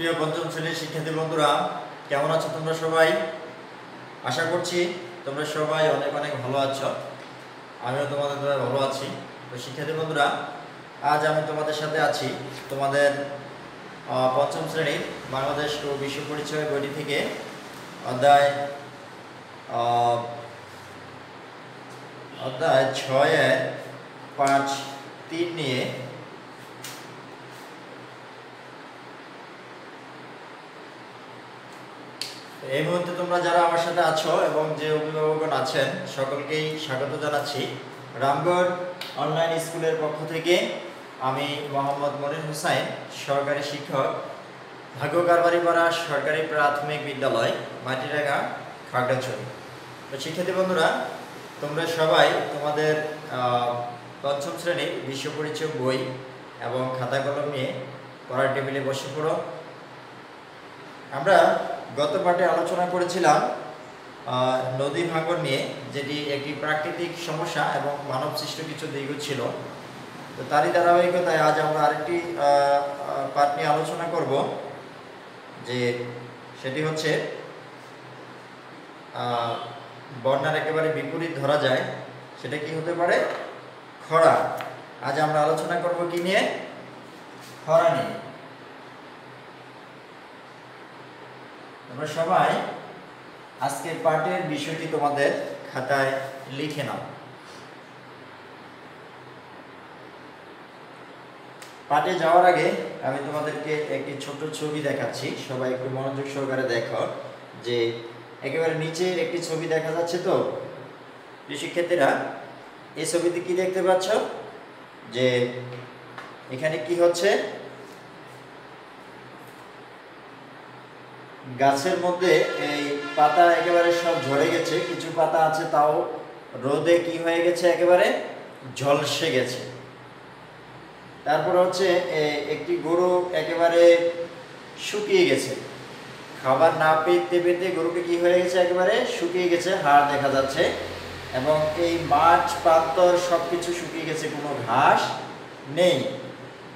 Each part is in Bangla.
প্রিয় পঞ্চম শ্রেণীর শিক্ষার্থী বন্ধুরা, কেমন আছো তোমরা সবাই? আশা করছি তোমরা সবাই অনেক অনেক ভালো আছো। আমিও তোমাদের দ্বারা ভালো আছি। তো শিক্ষার্থী বন্ধুরা, আজ আমি তোমাদের সাথে আছি তোমাদের পঞ্চম শ্রেণীর বাংলাদেশ ও বিশ্ব পরিচয় বইটি থেকে অধ্যায় 6-এর 5-3 নিয়ে এই মুহূর্তে তোমরা যারা আমার সাথে আছো এবং যে অভিভাবকগণ আছেন সকলকেই স্বাগত জানাচ্ছি। রামগড় অনলাইন স্কুলের পক্ষ থেকে আমি মোহাম্মদ মনির হোসেন, সহকারী শিক্ষক, ভাগ্যকারবাড়িপাড়া সরকারি প্রাথমিক বিদ্যালয়, মাটিরাঙ্গা, খাগড়াছড়ি। তো শিক্ষার্থী বন্ধুরা, তোমরা সবাই তোমাদের পঞ্চম শ্রেণীর বিশ্ব পরিচয় বই এবং খাতা কলম নিয়ে পড়ার টেবিলে বসে পড়ো। আমরা গত পাঠে আলোচনা করেছিলাম নদী ভাঙন নিয়ে, যেটি একটি প্রাকৃতিক সমস্যা এবং মানব সৃষ্ট কিছু দিকও ছিল। তো তারই ধারাবাহিকতায় আজ আমরা আরেকটি পাঠ নিয়ে আলোচনা করব, যে সেটি হচ্ছে বন্যার একেবারে বিপরীত ধরা যায়, সেটা কি হতে পারে? খরা। আজ আমরা আলোচনা করব কি নিয়ে? খরা নিয়ে। তোমরা সবাই আজকের পাঠের বিষয়টি তোমাদের খাতায় লিখে নাও। পাঠে যাওয়ার আগে আমি তোমাদেরকে একটি ছোট ছবি দেখাচ্ছি, সবাই একটু মনোযোগ সহকারে দেখো। যে একেবারে নিচে একটি ছবি দেখা যাচ্ছে, তো শিক্ষার্থীরা এই ছবিতে কি দেখতে পাচ্ছ? যে এখানে কি হচ্ছে? গাছের মধ্যে এই পাতা একেবারে সব ঝরে গেছে, কিছু পাতা আছে তাও রোদে কি হয়ে গেছে? একেবারে ঝলসে গেছে। তারপর হচ্ছে একটি গরু একেবারে শুকিয়ে গেছে, খাবার না পেতে পেতে গরুকে কি হয়ে গেছে? একেবারে শুকিয়ে গেছে, হাড় দেখা যাচ্ছে। এবং এই মাঠ প্রান্তর সবকিছু শুকিয়ে গেছে, কোনো ঘাস নেই।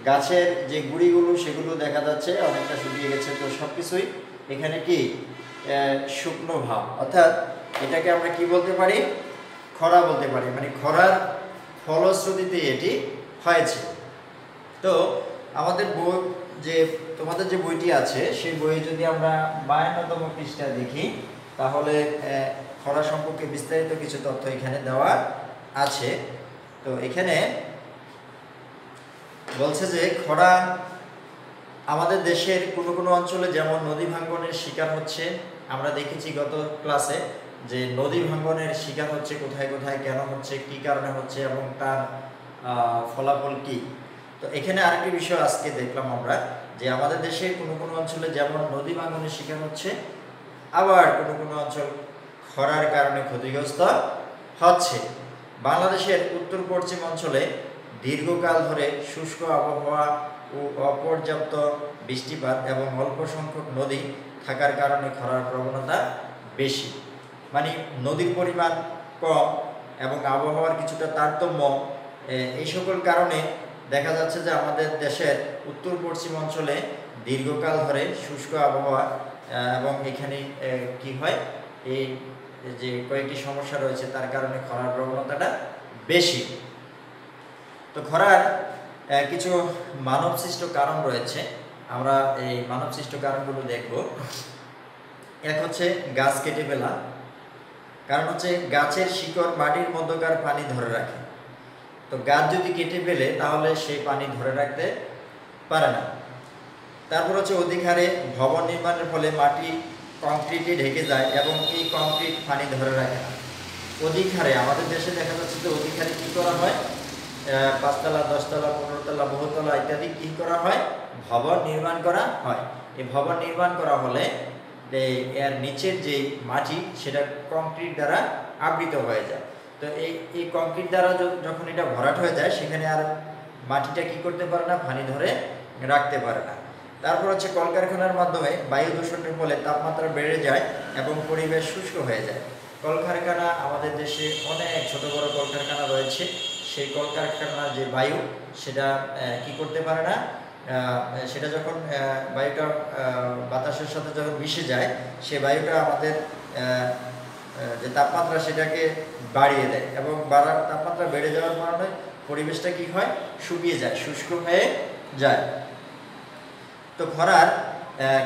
গাছের যে গুঁড়িগুলো সেগুলো দেখা যাচ্ছে অনেকটা শুকিয়ে গেছে। তো সবকিছুই এখানে কি শুকনো ভাব, অর্থাৎ এটাকে আমরা কি বলতে পারি? খরা বলতে পারি। মানে খরার ফলশ্রুতিতে এটি হয়েছে। তো আমাদের বই, যে তোমাদের যে বইটি আছে সেই বইয়ে যদি আমরা 52তম পৃষ্ঠা দেখি, তাহলে খরা সম্পর্কে বিস্তারিত কিছু তথ্য এখানে দেওয়া আছে। তো এখানে বলছে যে খরা আমাদের দেশের কোনো কোনো অঞ্চলে যেমন নদী ভাঙ্গনের শিকার হচ্ছে। আমরা দেখেছি গত ক্লাসে যে নদী ভাঙ্গনের শিকার হচ্ছে কোথায় কোথায়, কেন হচ্ছে, কী কারণে হচ্ছে এবং তার ফলাফল কি। তো এখানে আরেকটি বিষয় আজকে দেখলাম আমরা, যে আমাদের দেশের কোনো কোনো অঞ্চলে যেমন নদী ভাঙ্গনের শিকার হচ্ছে, আবার কোনো কোনো অঞ্চল খরার কারণে ক্ষতিগ্রস্ত হচ্ছে। বাংলাদেশের উত্তর পশ্চিম অঞ্চলে দীর্ঘকাল ধরে শুষ্ক আবহাওয়া ও অপর্যাপ্ত বৃষ্টিপাত এবং অল্প সংখ্যক নদী থাকার কারণে খরার প্রবণতা বেশি। মানে নদীর পরিমাণ কম এবং আবহাওয়ার কিছুটা তারতম্য, এই সকল কারণে দেখা যাচ্ছে যে আমাদের দেশের উত্তর পশ্চিম অঞ্চলে দীর্ঘকাল ধরে শুষ্ক আবহাওয়া এবং এখানে কি হয়, এই যে কয়েকটি সমস্যা রয়েছে তার কারণে খরার প্রবণতাটা বেশি। তো খরার কিছু মানবসৃষ্ট কারণ রয়েছে, আমরা এই মানবসৃষ্ট কারণগুলো দেখব। এক হচ্ছে গাছ কেটে ফেলা। কারণ হচ্ছে গাছের শিকড় মাটির মধ্যকার পানি ধরে রাখে। তো গাছ যদি কেটে ফেলে তাহলে সেই পানি ধরে রাখতে পারে না। তারপর হচ্ছে অধিক হারে ভবন নির্মাণের ফলে মাটি কংক্রিটে ঢেকে যায় এবং এই কংক্রিট পানি ধরে রাখে না। অধিক হারে আমাদের দেশে দেখা যাচ্ছে যে অধিক হারে কী করা হয়? 5তলা, 10তলা, 15তলা, বহুতলা ইত্যাদি কি করা হয়? ভবন নির্মাণ করা হয়। এই ভবন নির্মাণ করা হলে এর নিচের যে মাটি সেটা কংক্রিট দ্বারা আবৃত হয়ে যায়। তো এই কংক্রিট দ্বারা যখন এটা ভরাট হয়ে যায়, সেখানে আর মাটিটা কি করতে পারে না? পানি ধরে রাখতে পারে না। তারপর হচ্ছে কলকারখানার মাধ্যমে বায়ু দূষণের ফলে তাপমাত্রা বেড়ে যায় এবং পরিবেশ শুষ্ক হয়ে যায়। কলকারখানা আমাদের দেশে অনেক ছোট বড় কলকারখানা রয়েছে। সেই কলকারখানার যে বায়ু সেটা কি করতে পারে না? সেটা যখন বায়ুটা বাতাসের সাথে যখন মিশে যায়, সে বায়ুটা আমাদের যে তাপমাত্রা সেটাকে বাড়িয়ে দেয়, এবং তাপমাত্রা বেড়ে যাওয়ার কারণে পরিবেশটা কি হয়, শুকিয়ে যায়, শুষ্ক হয়ে যায়। তো খরার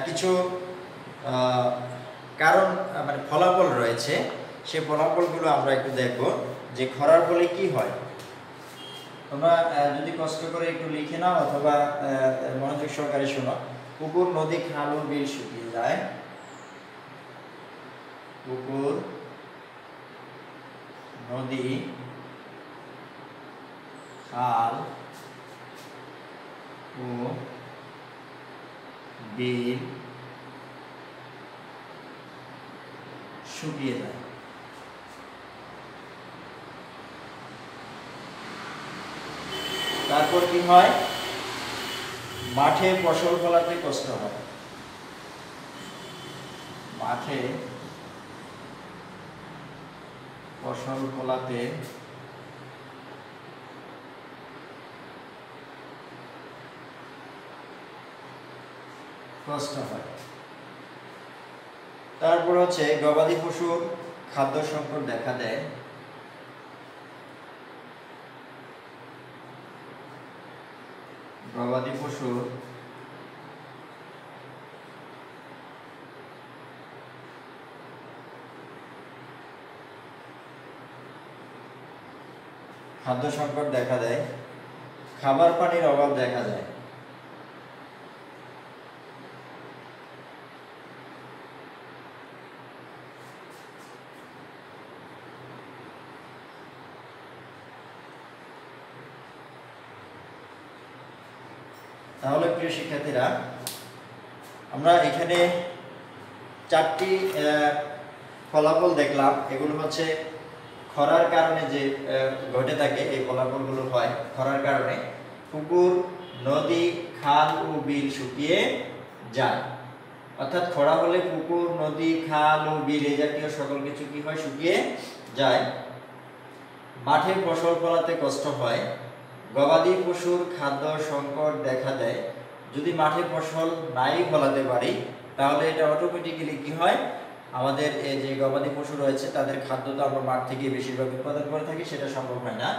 কিছু কারণ মানে ফলাফল রয়েছে, সেই ফলাফলগুলো আমরা একটু দেখব যে খরার ফলে কি হয়। তোমরা যদি কষ্ট করে একটু লিখে নাও অথবা মনোযোগ সহকারে শোনো। পুকুর, নদী, খাল ও বিল শুকিয়ে যায়। পুকুর, নদী, খাল ও বিল শুকিয়ে যায়। তারপর কি হয়, মাঠে ফসল ফলাতে কষ্ট হয়। মাঠে ফসল ফলাতে কষ্ট হয়। তারপর হচ্ছে গবাদি পশুর খাদ্য সংকট দেখা দেয়। গবাদি পশুর খাদ্য সংকট দেখা দেয়। খাবার পানির অভাব দেখা যায়। তাহলে প্রিয় শিক্ষার্থীরা, আমরা এখানে 4টি ফলাফল দেখলাম। এগুলো হচ্ছে খরার কারণে যে ঘটে থাকে, এই ফলাফলগুলো হয় খরার কারণে। পুকুর, নদী, খাল ও বিল শুকিয়ে যায়। অর্থাৎ খরা হলে পুকুর, নদী, খাল ও বিল এই জাতীয় সকল কিছু কি হয়, শুকিয়ে যায়। মাঠে ফসল ফলাতে কষ্ট হয়। গবাদি পশুর খাদ্য সংকট দেখা দেয়। যদি মাঠে ফসল নাই ফলাতে পারি, তাহলে এটা অটোমেটিক্যালি কি হয়, আমাদের এই যে গবাদি পশু রয়েছে তাদের খাদ্য তো আমরা মাঠ থেকে বেশিরভাগ উৎপাদন করে থাকি, সেটা সম্ভব হয় না।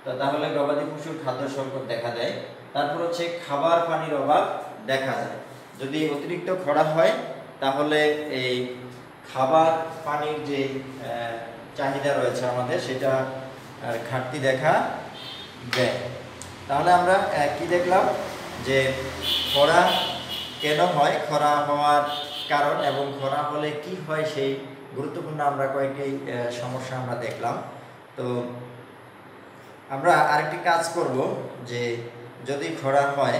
তো তাহলে গবাদি পশুর খাদ্য সংকট দেখা দেয়। তারপর হচ্ছে খাবার পানির অভাব দেখা যায়। যদি অতিরিক্ত খরা হয়, তাহলে এই খাবার পানির যে চাহিদা রয়েছে আমাদের, সেটা ঘাটতি দেখা দেয়। তাহলে আমরা কি দেখলাম, যে খরা কেন হয়, খরা হওয়ার কারণ এবং খরা হলে কি হয়, সেই গুরুত্বপূর্ণ আমরা কয়েকটি সমস্যা আমরা দেখলাম। তো আমরা আরেকটি কাজ করব, যে যদি খরা হয়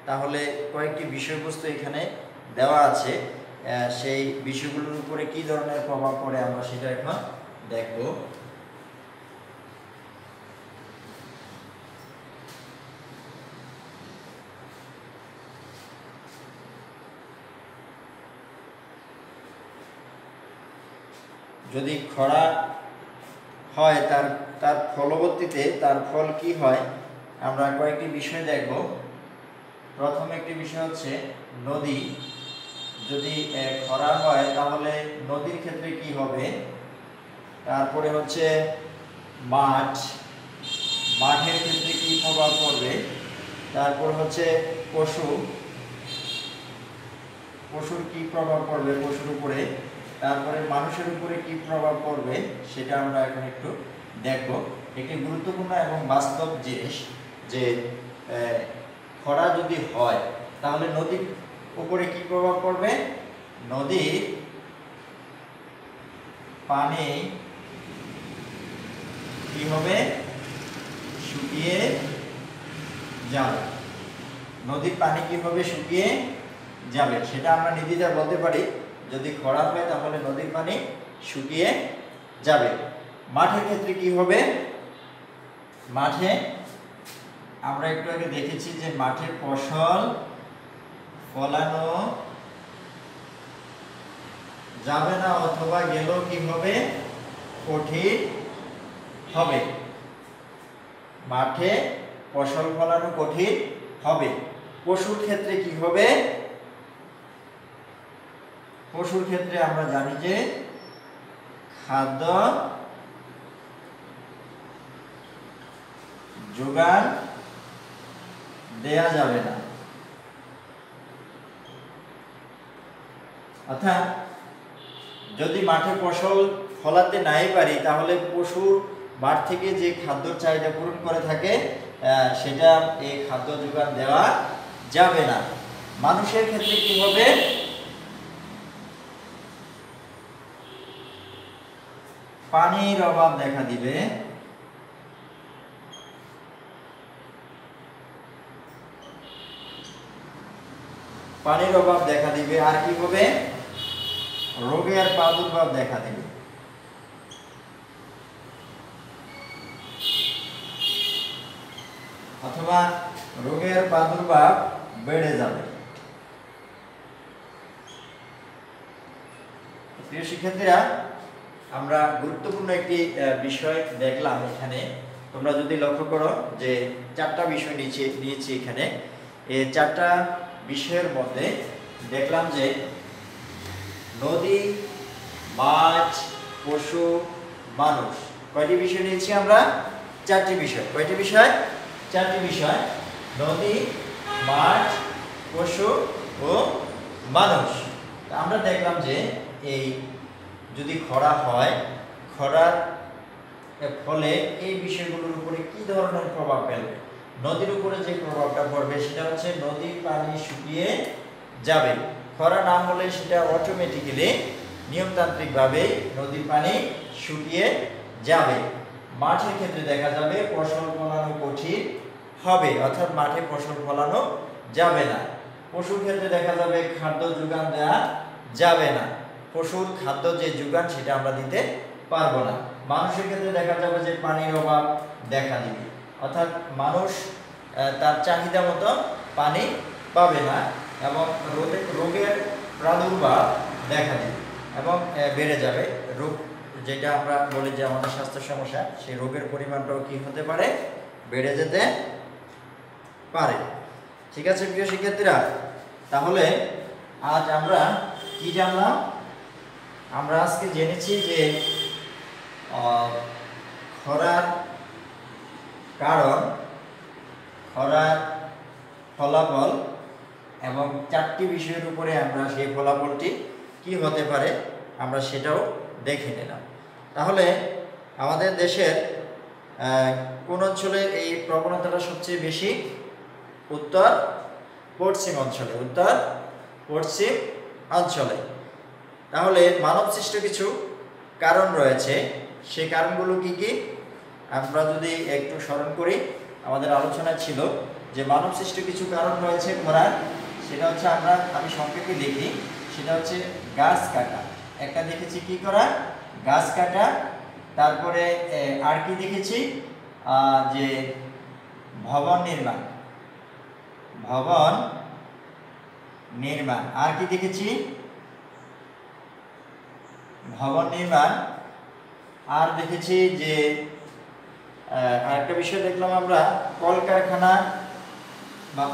তাহলে কয়েকটি বিষয়বস্তু এখানে দেওয়া আছে, সেই বিষয়গুলোর উপরে কি ধরনের প্রভাব পড়ে আমরা সেটা এখন দেখব। যদি খরা হয়, তার ফলবর্তীতে তার ফল কি হয়, আমরা কয়েকটি বিষয় দেখব। প্রথম একটি বিষয় হচ্ছে নদী। যদি খরা হয় তাহলে নদীর ক্ষেত্রে কি হবে। তারপরে হচ্ছে মাঠের ক্ষেত্রে কি প্রভাব পড়বে। তারপর হচ্ছে পশুর কি প্রভাব পড়বে পশুর উপরে। তারপরে মানুষের উপরে কি প্রভাব পড়বে, সেটা আমরা এখন একটু দেখব। একটি গুরুত্বপূর্ণ এবং বাস্তব জিনিস, যে খরা যদি হয় তাহলে নদীর উপরে কি প্রভাব পড়বে। নদীর পানি কি হবে, শুকিয়ে যাবে। নদীর পানি কি হবে, শুকিয়ে যাবে। সেটা আমরা নির্দ্বিধায় বলতে পারি, যদি খরা হয় তাহলে নদীর পানি শুকিয়ে যাবে। মাঠের ক্ষেত্রে কি হবে, মাঠে আমরা একটু আগে দেখেছি যে মাঠে ফসল ফলানো যাবে না, অথবা গেলেও কি হবে, কঠিন হবে। মাঠে ফসল ফলানো কঠিন হবে। পশুর ক্ষেত্রে কি হবে? পশুর ক্ষেত্রে আমরা জানি যে খাদ্য যোগান দেয়া যাবে না, অর্থাৎ যদি মাঠে ফসল ফলাতে নাই পারি তাহলে পশুর মাঠ থেকে যে খাদ্যর চাহিদা পূরণ করে থাকে সেটা এই খাদ্য যোগান দেওয়া যাবে না। মানুষের ক্ষেত্রে কি হবে? পানির অভাব দেখা দিবে, পানির অভাব দেখা দিবে। আর কি হবে? রোগের প্রাদুর্ভাব দেখা দিবে। অথবা রোগের প্রাদুর্ভাব বেড়ে যাবে। প্রিয় শিক্ষার্থীরা, আমরা গুরুত্বপূর্ণ একটি বিষয় দেখলাম এখানে। তোমরা যদি লক্ষ্য করো যে 4টা বিষয় নিয়েছি এখানে। এই 4টা বিষয়ের মধ্যে দেখলাম যে নদী, মাছ, পশু, মানুষ, কয়টি বিষয় নিয়েছি আমরা? 4টি বিষয়। কয়টি বিষয়? 4টি বিষয়। নদী, মাছ, পশু ও মানুষ। আমরা দেখলাম যে এই যদি খরা হয়, খরার ফলে এই বিষয়গুলোর উপরে কি ধরনের প্রভাব ফেলবে? নদীর উপরে যে প্রভাবটা পড়বে সেটা হচ্ছে নদীর পানি শুকিয়ে যাবে। খরা না হলে সেটা অটোমেটিক্যালি নিয়মতান্ত্রিকভাবে নদীর পানি শুকিয়ে যাবে। মাঠের ক্ষেত্রে দেখা যাবে ফসল ফলানো কঠিন হবে, অর্থাৎ মাঠে ফসল ফলানো যাবে না। পশুর ক্ষেত্রে দেখা যাবে খাদ্য যোগান দেওয়া যাবে না, পশুর খাদ্য যে যোগান সেটা আমরা দিতে পারবো না। মানুষের ক্ষেত্রে দেখা যাবে যে পানির অভাব দেখা দিবে, অর্থাৎ মানুষ তার চাহিদা মতো পানি পাবে না এবং রোগের প্রাদুর্ভাব দেখা দিবে এবং বেড়ে যাবে। রোগ যেটা আমরা বলি যে আমাদের স্বাস্থ্য সমস্যা, সেই রোগের পরিমাণটাও কি হতে পারে? বেড়ে যেতে পারে। ঠিক আছে প্রিয় শিক্ষার্থীরা, তাহলে আজ আমরা কি জানলাম? আমরা আজকে জেনেছি যে খরার কারণ, খরার ফলাফল এবং 4টি বিষয়ের উপরে আমরা সেই ফলাফলটি কি হতে পারে আমরা সেটাও দেখে নিলাম। তাহলে আমাদের দেশের কোন অঞ্চলে এই প্রবণতাটা সবচেয়ে বেশি? উত্তর পশ্চিম অঞ্চলে, উত্তর পশ্চিম অঞ্চলে। তাহলে মানব সৃষ্ট কিছু কারণ রয়েছে, সেই কারণগুলো কি কি আমরা যদি একটু স্মরণ করি। আমাদের আলোচনা ছিল যে মানব সৃষ্ট কিছু কারণ রয়েছে খরার, সেটা হচ্ছে আমি সংক্ষেপে লিখি, সেটা হচ্ছে গাছ কাটা। একটা দেখেছি কি করা? গাছ কাটা। তারপরে আর কি দেখেছি? যে ভবন নির্মাণ, ভবন নির্মাণ। আর কি দেখেছি? ভবন নির্মাণ। আর দেখেছি যে আরেকটা বিষয় দেখলাম আমরা, কলকারখানা বা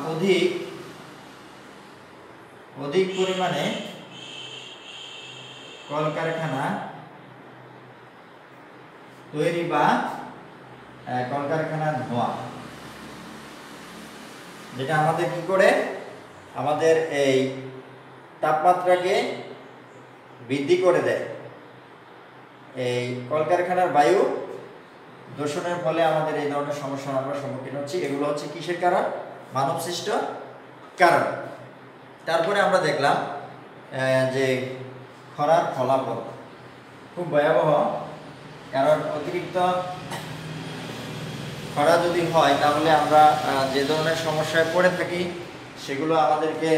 অধিক পরিমাণে কলকারখানা তৈরি বা কলকারখানার ধোঁয়া, যেটা আমাদের কি করে? আমাদের এই তাপমাত্রাকে বৃদ্ধি করে দেয়। এই কলকারখানার বায়ু দূষণের ফলে আমাদের এই ধরনের সমস্যার আমরা সম্মুখীন হচ্ছি। এগুলো হচ্ছে কিসের কারণ? মানব সৃষ্ট কারণ। তারপরে আমরা দেখলাম যে খরার ফলাফল খুব ভয়াবহ, কারণ অতিরিক্ত খরা যদি হয় তাহলে আমরা যে ধরনের সমস্যায় পড়ে থাকি সেগুলো আমাদেরকে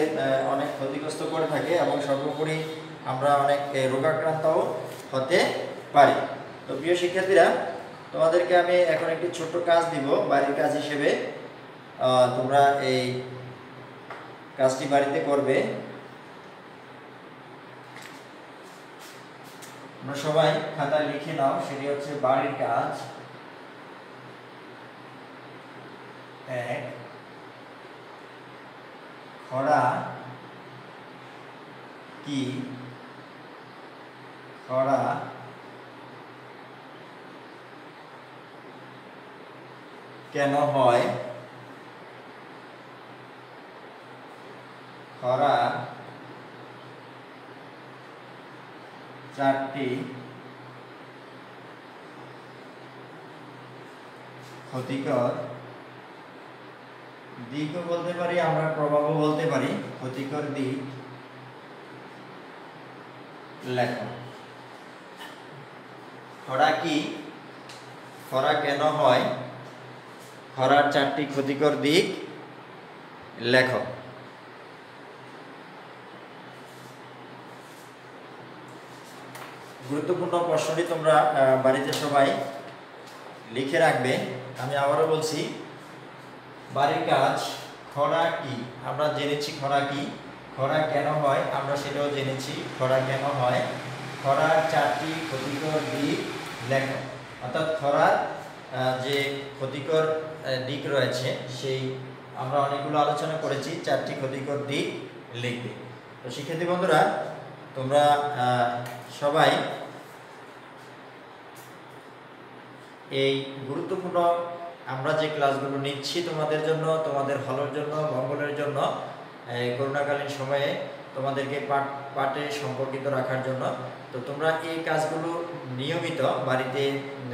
অনেক ক্ষতিগ্রস্ত করে থাকে এবং সর্বোপরি আমরা অনেক রোগাক্রান্তও হতে পারি। তো প্রিয় শিক্ষার্থীরা, তোমাদেরকে আমি এখন একটি ছোট্ট কাজ দিব বাড়ির কাজ হিসেবে। তোমরা এই কাজটি বাড়িতে করবে। তোমরা সবাই খাতায় লিখে নাও, সেটি হচ্ছে বাড়ির কাজ 1। খরা কি? খরা কেন হয়? খরা চারটি ক্ষতিকর দিকও বলতে পারি, আমরা প্রভাবও বলতে পারি। ক্ষতিকর দিক লেখো। খরা কি? খরা কেন হয়? খরার চারটি ক্ষতিকর দিক লেখো। গুরুত্বপূর্ণ প্রশ্নটি তোমরা বাড়িতে সবাই লিখে রাখবে। আমি আবারও বলছি, বাড়ির কাজ। খরা কি? আমরা জেনেছি খরা কি। খরা কেন হয়? আমরা সেটাও জেনেছি। খরা কেন হয়? খরার চারটি ক্ষতিকর দিক লেখো। অর্থাৎ খরার যে ক্ষতিকর দিক রয়েছে সেই আমরা অনেকগুলো আলোচনা করেছি। চারটি ক্ষতিকর দিক লিখবে। তো শিক্ষার্থী বন্ধুরা, তোমরা সবাই এই গুরুত্বপূর্ণ আমরা যে ক্লাসগুলো নিচ্ছি তোমাদের জন্য, তোমাদের ভালোর জন্য, মঙ্গলের জন্য, করোনাকালীন সময়ে তোমাদেরকে পাঠে সম্পর্কিত রাখার জন্য, তো তোমরা এই কাজগুলো নিয়মিত বাড়িতে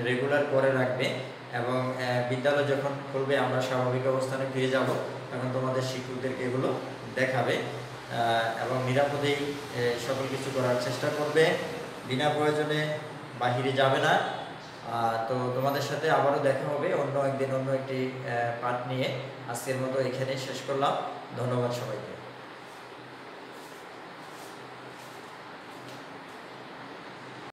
রেগুলার করে রাখবে এবং বিদ্যালয় যখন খুলবে, আমরা স্বাভাবিক অবস্থানে ফিরে যাব, তখন তোমাদের শিক্ষকদেরকে এগুলো দেখাবে এবং নিরাপদেই সকল কিছু করার চেষ্টা করবে। বিনা প্রয়োজনে বাহিরে যাবে না। তো তোমাদের সাথে আবারও দেখা হবে অন্য একদিন অন্য একটি পাঠ নিয়ে। আজকের মতো এখানেই শেষ করলাম। ধন্যবাদ সবাইকে।